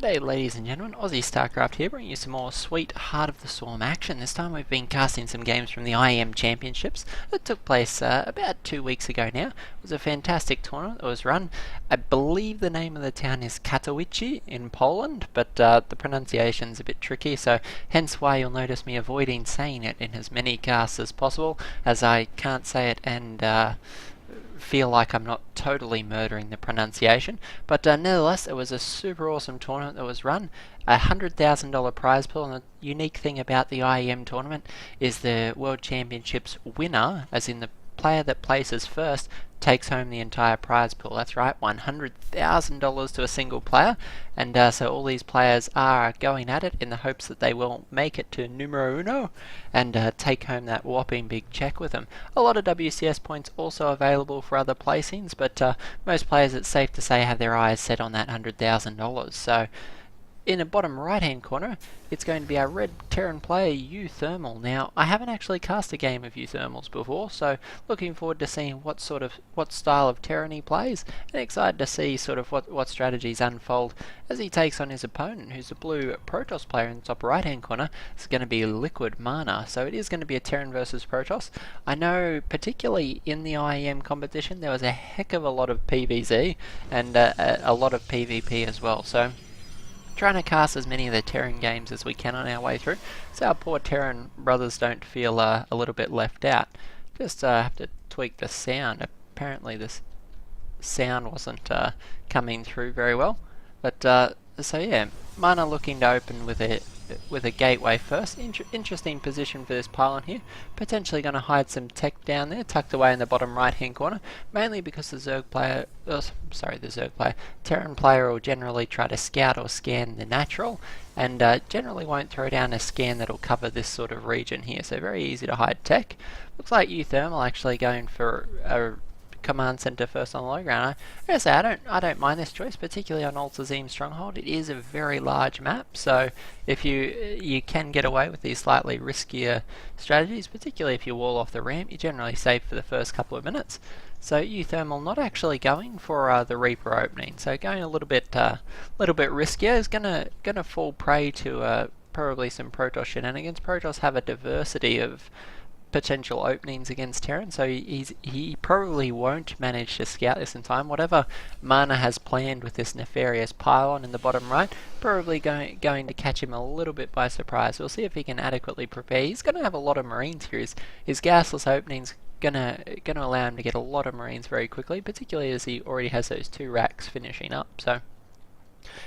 G'day ladies and gentlemen, Aussie Starcraft here, bringing you some more sweet Heart of the Storm action. This time we've been casting some games from the IEM Championships that took place about 2 weeks ago now. It was a fantastic tournament that was run. I believe the name of the town is Katowice in Poland, but the pronunciation's a bit tricky, so hence why you'll notice me avoiding saying it in as many casts as possible, as I can't say it and feel like I'm not totally murdering the pronunciation, but nevertheless it was a super awesome tournament that was run. $100,000 prize pool, and the unique thing about the IEM tournament is the World Championships winner, as in the player that places first, takes home the entire prize pool. That's right, $100,000 to a single player, and so all these players are going at it in the hopes that they will make it to numero uno and take home that whopping big check with them. A lot of WCS points also available for other placings, but most players, it's safe to say, have their eyes set on that $100,000. So in the bottom right hand corner, it's going to be our red Terran player uThermal. Now, I haven't actually cast a game of uThermals before, so looking forward to seeing what style of Terran he plays, and excited to see sort of what strategies unfold as he takes on his opponent, who's a blue Protoss player in the top right hand corner. It's going to be LiquidMana, so it is going to be a Terran versus Protoss. I know particularly in the IEM competition there was a heck of a lot of PvZ and a lot of PvP as well, so trying to cast as many of the Terran games as we can on our way through, so our poor Terran brothers don't feel a little bit left out. Just have to tweak the sound. Apparently this sound wasn't coming through very well, but so yeah, Mana looking to open with a gateway first. Interesting position for this pylon here. Potentially going to hide some tech down there, tucked away in the bottom right hand corner, mainly because the Terran player will generally try to scout or scan the natural, and generally won't throw down a scan that'll cover this sort of region here, so very easy to hide tech. Looks like uThermal actually going for a command center first on the low ground. I gotta say, I don't mind this choice, particularly on Altazim Stronghold. It is a very large map, so if you can get away with these slightly riskier strategies, particularly if you wall off the ramp, you're generally safe for the first couple of minutes. So uThermal not actually going for the Reaper opening, so going a little bit riskier. Is gonna fall prey to probably some Protoss shenanigans. Protoss have a diversity of potential openings against Terran, so he probably won't manage to scout this in time. Whatever Mana has planned with this nefarious pylon in the bottom right, probably going to catch him a little bit by surprise. We'll see if he can adequately prepare. He's going to have a lot of Marines here. His gasless opening's gonna allow him to get a lot of Marines very quickly, particularly as he already has those 2 racks finishing up. So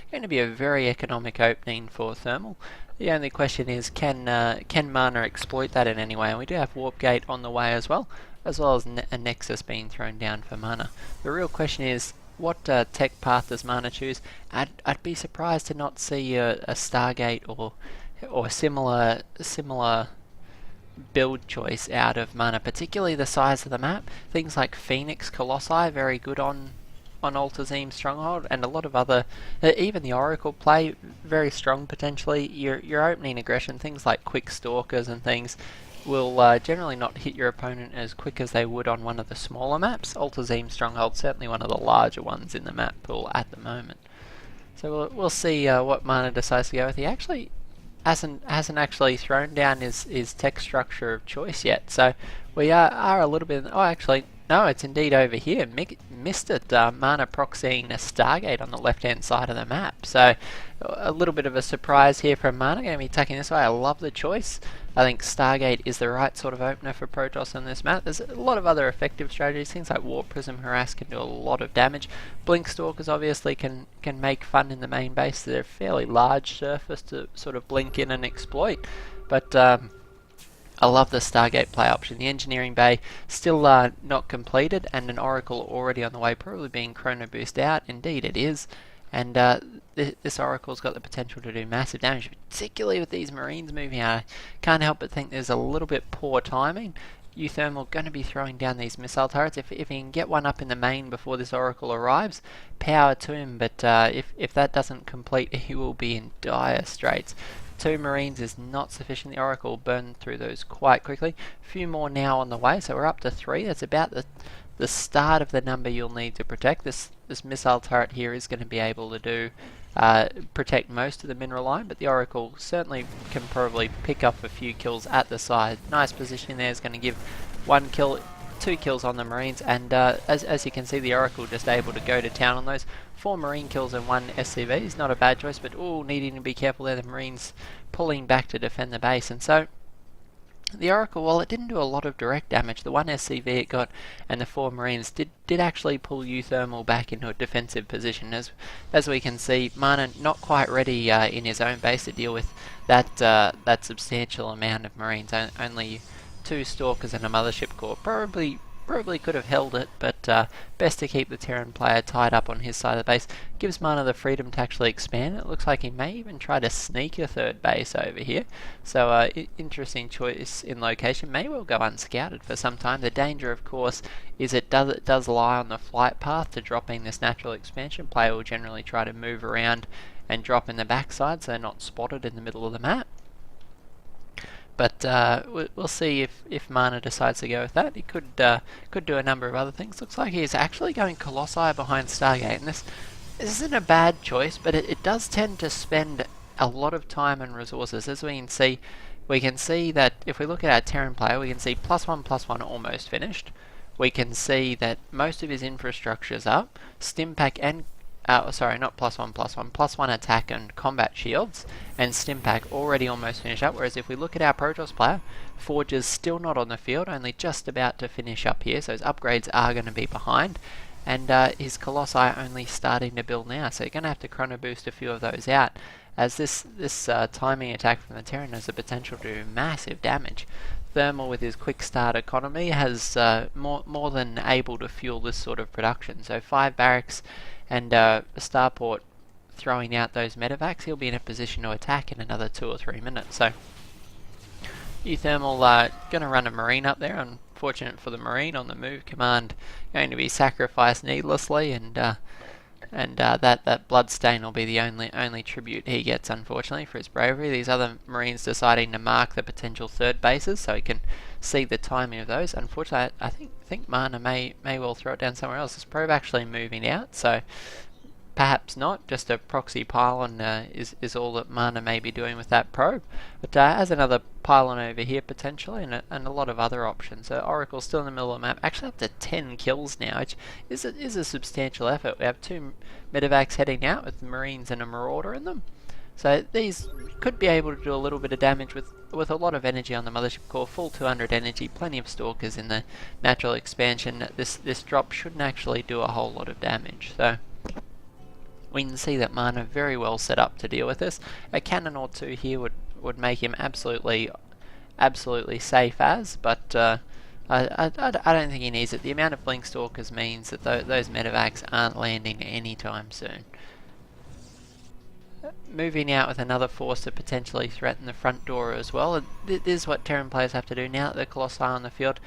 going to be a very economic opening for Thermal. The only question is, can Mana exploit that in any way? And we do have Warp Gate on the way as well as a Nexus being thrown down for Mana. The real question is, what tech path does Mana choose? I'd be surprised to not see a Stargate or similar build choice out of Mana, particularly the size of the map. Things like Phoenix Colossi, very good on Altazim Stronghold, and a lot of other, even the Oracle play, very strong potentially. Your opening aggression, things like quick stalkers and things, will generally not hit your opponent as quick as they would on one of the smaller maps. Altazim Stronghold certainly one of the larger ones in the map pool at the moment. So we'll see what Mana decides to go with. He actually hasn't actually thrown down his tech structure of choice yet, so we are a little bit. Oh, actually, no, it's indeed over here. Missed it. Mana proxying a Stargate on the left-hand side of the map. So a little bit of a surprise here from Mana. Going to be tucking this way. I love the choice. I think Stargate is the right sort of opener for Protoss on this map. There's a lot of other effective strategies. Things like Warp Prism Harass can do a lot of damage. Blink Stalkers obviously can make fun in the main base. They're a fairly large surface to sort of blink in and exploit. But I love the Stargate play option. The Engineering Bay still not completed, and an Oracle already on the way, probably being Chrono Boost out. Indeed it is. And this Oracle's got the potential to do massive damage, particularly with these Marines moving out. I can't help but think there's a little bit poor timing. uThermal going to be throwing down these missile turrets. If he can get one up in the main before this Oracle arrives, power to him, but if that doesn't complete, he will be in dire straits. 2 Marines is not sufficient. The Oracle will burn through those quite quickly. A few more now on the way, so we're up to 3. That's about the start of the number you'll need to protect. This missile turret here is going to be able to do protect most of the mineral line, but the Oracle certainly can probably pick up a few kills at the side. Nice positioning there is going to give 1 kill, 2 kills on the Marines, and as you can see, the Oracle just able to go to town on those. 4 Marine kills and 1 SCV is not a bad choice, but needing to be careful there, the Marines pulling back to defend the base. And so the Oracle, while it didn't do a lot of direct damage, the 1 SCV it got and the 4 Marines did actually pull uThermal back into a defensive position. As we can see, Mana not quite ready in his own base to deal with that substantial amount of Marines. Only 2 Stalkers and a Mothership Core. Probably could have held it, but best to keep the Terran player tied up on his side of the base. Gives Mana the freedom to actually expand. It looks like he may even try to sneak a 3rd base over here. So interesting choice in location. May well go unscouted for some time. The danger, of course, is it does lie on the flight path to dropping this natural expansion. Player will generally try to move around and drop in the backside so they're not spotted in the middle of the map. But we'll see if Mana decides to go with that. He could do a number of other things. Looks like he's actually going Colossi behind Stargate, and this isn't a bad choice, but it does tend to spend a lot of time and resources. As we can see that if we look at our Terran player, we can see +1/+1 almost finished. We can see that most of his infrastructure's up. Stimpack and sorry, not +1/+1, +1 attack and combat shields, and Stimpack already almost finished up, whereas if we look at our Protoss player, Forge's still not on the field, only just about to finish up here, so his upgrades are going to be behind, and his Colossi only starting to build now, so you're going to have to chrono boost a few of those out, as this timing attack from the Terran has the potential to do massive damage. Thermal, with his quick start economy, has more than able to fuel this sort of production, so 5 barracks and Starport throwing out those medevacs, he'll be in a position to attack in another 2 or 3 minutes. So uThermal going to run a Marine up there. Unfortunate for the Marine on the move command, going to be sacrificed needlessly, and that bloodstain will be the only tribute he gets, unfortunately, for his bravery. These other Marines deciding to mark the potential 3rd bases so he can see the timing of those. Unfortunately, I think Mana may well throw it down somewhere else. This probe actually moving out, so perhaps not. Just a proxy pylon is all that Mana may be doing with that probe. But has another pylon over here potentially, and a lot of other options. So Oracle's still in the middle of the map, actually up to 10 kills now, which is a substantial effort. We have 2 medevacs heading out with Marines and a Marauder in them. So these could be able to do a little bit of damage with a lot of energy on the Mothership Core, full 200 energy, plenty of Stalkers in the natural expansion. This drop shouldn't actually do a whole lot of damage. So we can see that Mana very well set up to deal with this. A cannon or 2 here would make him absolutely safe but I don't think he needs it. The amount of Blink Stalkers means that those medevacs aren't landing anytime soon. Moving out with another force to potentially threaten the front door as well. This is what Terran players have to do now that the Colossi are on the field.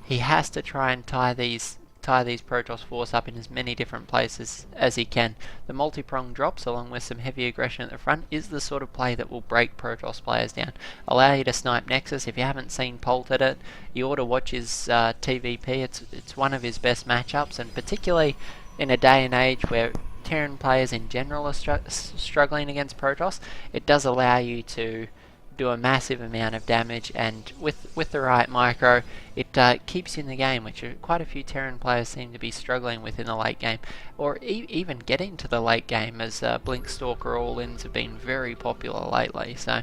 He has to try and tie these Protoss force up in as many different places as he can. The multi-prong drops, along with some heavy aggression at the front, is the sort of play that will break Protoss players down. Allow you to snipe Nexus. If you haven't seen Polt at it, you ought to watch his TVP. It's one of his best matchups, and particularly in a day and age where Terran players in general are struggling against Protoss, it does allow you to do a massive amount of damage, and with the right micro, it keeps you in the game, which quite a few Terran players seem to be struggling with in the late game, or even getting to the late game, as Blink Stalker all-ins have been very popular lately. So,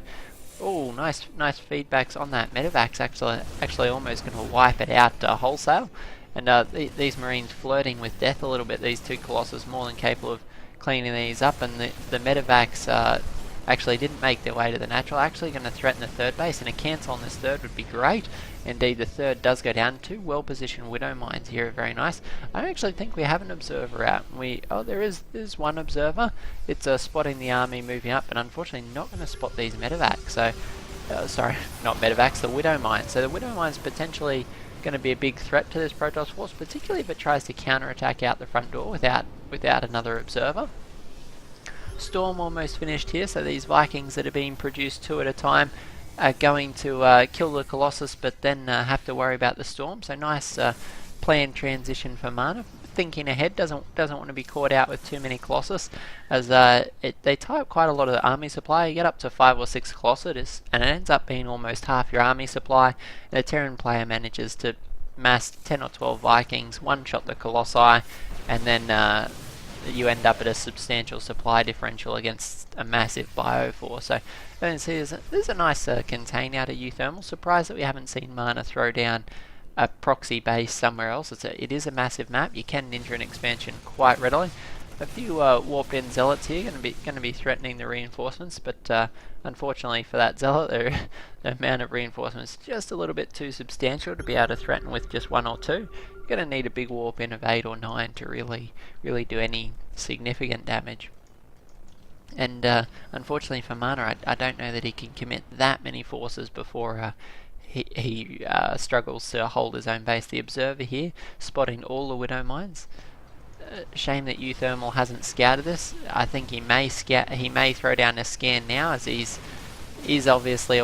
nice feedbacks on that. Medevac's actually almost going to wipe it out wholesale, and these Marines flirting with death a little bit. These 2 Colossus more than capable of cleaning these up, and the medevacs actually didn't make their way to the natural. Actually going to threaten the 3rd base, and a cancel on this 3rd would be great. Indeed, the 3rd does go down. 2 well-positioned Widow Mines here, very nice. I don't actually think we have an observer out. There's one observer. It's spotting the army moving up, but unfortunately not going to spot these medevacs. So, sorry, not medevacs, the Widow Mines. So the Widow Mines potentially going to be a big threat to this Protoss force, particularly if it tries to counterattack out the front door without another observer. Storm almost finished here, so these Vikings that are being produced 2 at a time are going to kill the Colossus, but then have to worry about the Storm. So nice planned transition for Mana. thinking ahead, doesn't want to be caught out with too many Colossus, as they tie up quite a lot of the army supply. You get up to 5 or 6 Colossus, and it ends up being almost half your army supply. The Terran player manages to mass 10 or 12 Vikings, one-shot the Colossi, and then you end up at a substantial supply differential against a massive bioforce. So you can see there's a nice contain out of uThermal. Surprised that we haven't seen Mana throw down a proxy base somewhere else. It is a massive map. You can ninja an expansion quite readily. A few warped in zealots here going to be threatening the reinforcements, but unfortunately for that zealot, the amount of reinforcements is just a little bit too substantial to be able to threaten with just 1 or 2. You're going to need a big warp in of 8 or 9 to really do any significant damage. And unfortunately for Mana, I don't know that he can commit that many forces before he struggles to hold his own base. The Observer here, spotting all the Widow Mines. Shame that uThermal hasn't scouted this. I think he may throw down a scan now, as he's obviously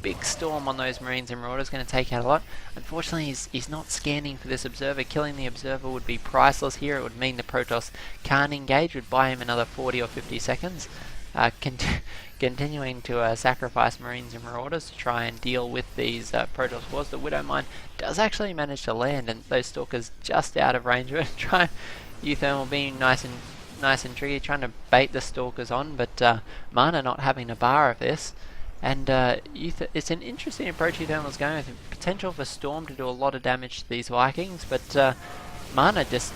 big storm on those Marines and Marauders, going to take out a lot. Unfortunately, he's not scanning for this Observer. Killing the Observer would be priceless here. It would mean the Protoss can't engage, would buy him another 40 or 50 seconds. Continuing to sacrifice Marines and Marauders to try and deal with these Protoss wars. The Widow Mine does actually manage to land, and those Stalkers just out of range of it. uThermal being nice and tricky, trying to bait the Stalkers on, but Mana not having a bar of this. And it's an interesting approach uThermal's going with. Potential for Storm to do a lot of damage to these Vikings, but Mana just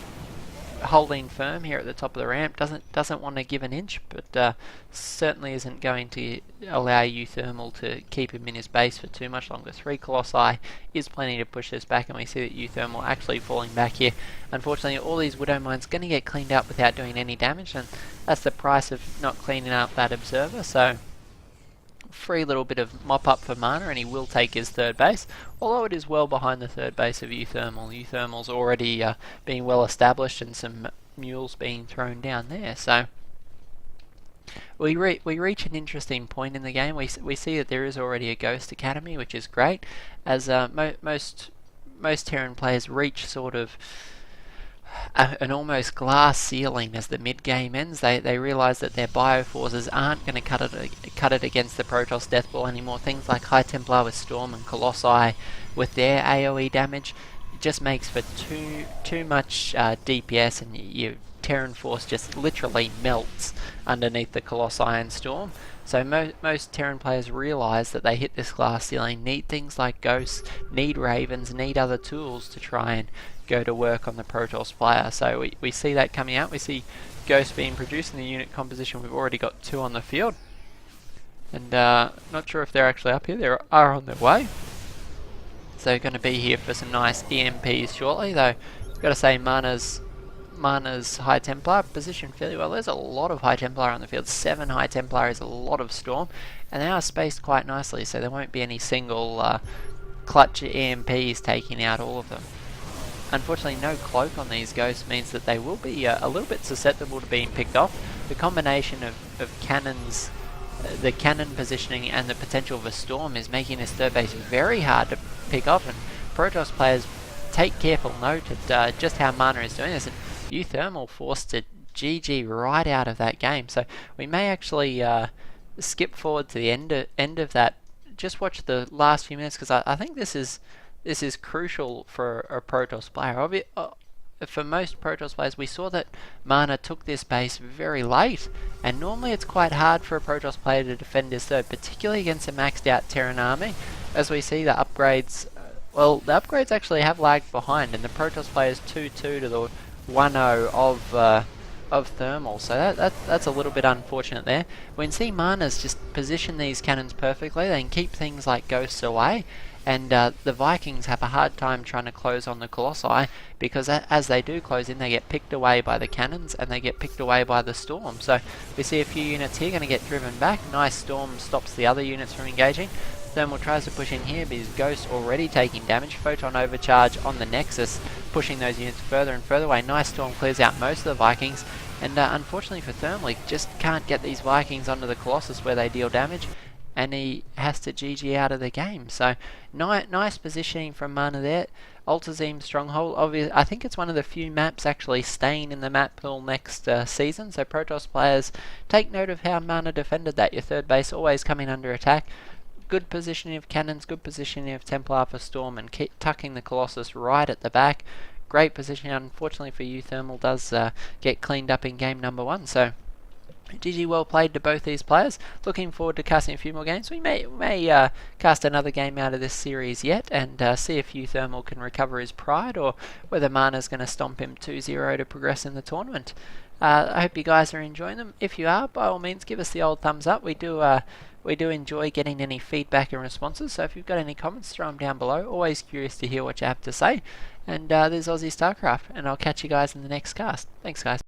holding firm here at the top of the ramp, doesn't want to give an inch, but certainly isn't going to allow uThermal to keep him in his base for too much longer. 3 Colossi is plenty to push this back, and we see that uThermal actually falling back here. Unfortunately, all these Widow Mines going to get cleaned up without doing any damage, and that's the price of not cleaning up that Observer. So free little bit of mop up for Mana, and he will take his 3rd base, although it is well behind the 3rd base of uThermal. uThermal's already being well established, and some mules being thrown down there. So we reach an interesting point in the game. We see that there is already a Ghost Academy, which is great, as most Terran players reach sort of an almost glass ceiling as the mid game ends. They realise that their bioforces aren't going to cut it against the Protoss Death Ball anymore. Things like High Templar with Storm and Colossi with their AoE damage just makes for too much DPS, and your Terran force just literally melts underneath the Colossi and Storm. So most Terran players realise that they hit this glass ceiling, need things like Ghosts, need Ravens, need other tools to try and go to work on the Protoss player. So we see that coming out. We see Ghosts being produced in the unit composition. We've already got 2 on the field, and not sure if they're actually up here. They are on their way, so going to be here for some nice EMPs shortly. Though I've got to say, Mana's High Templar positioned fairly well. There's a lot of High Templar on the field. 7 High Templar is a lot of Storm, and they are spaced quite nicely, so there won't be any single clutch EMPs taking out all of them. Unfortunately, no cloak on these Ghosts means that they will be a little bit susceptible to being picked off. The combination of cannons, the cannon positioning, and the potential of a Storm is making this 3rd base very hard to pick off, and Protoss players take careful note of just how Mana is doing this, and uThermal forced to GG right out of that game. So we may actually skip forward to the end of that. Just watch the last few minutes, because I think this is crucial for a Protoss player. For most Protoss players, we saw that Mana took this base very late, and normally it's quite hard for a Protoss player to defend this 3rd, particularly against a maxed out Terran army. As we see, the upgrades, the upgrades actually have lagged behind, and the Protoss players 2-2 to the 1-0 of Thermal, so that's a little bit unfortunate there. We can see Mana's just position these cannons perfectly. They can keep things like Ghosts away, and the Vikings have a hard time trying to close on the Colossi, because as they do close in, they get picked away by the cannons, and they get picked away by the Storm. So we see a few units here going to get driven back. Nice Storm stops the other units from engaging. Thermal tries to push in here, but his Ghost already taking damage. Photon overcharge on the Nexus, pushing those units further and further away. Nice Storm clears out most of the Vikings, and unfortunately for Thermal, he just can't get these Vikings onto the Colossus where they deal damage. and he has to GG out of the game. So nice positioning from Mana there. Altazim Stronghold, obviously, I think it's one of the few maps actually staying in the map pool next season, so Protoss players, take note of how Mana defended that. Your third base always coming under attack. Good positioning of cannons, good positioning of Templar for Storm, and keep tucking the Colossus right at the back. Great positioning. Unfortunately for uThermal, does get cleaned up in game number 1, so GG, well played to both these players. Looking forward to casting a few more games. We may cast another game out of this series yet, and see if uThermal can recover his pride, or whether Mana's going to stomp him 2-0 to progress in the tournament. I hope you guys are enjoying them. If you are, by all means, give us the old thumbs up. We do enjoy getting any feedback and responses, so if you've got any comments, throw them down below. Always curious to hear what you have to say. And there's Aussie StarCraft, and I'll catch you guys in the next cast. Thanks, guys.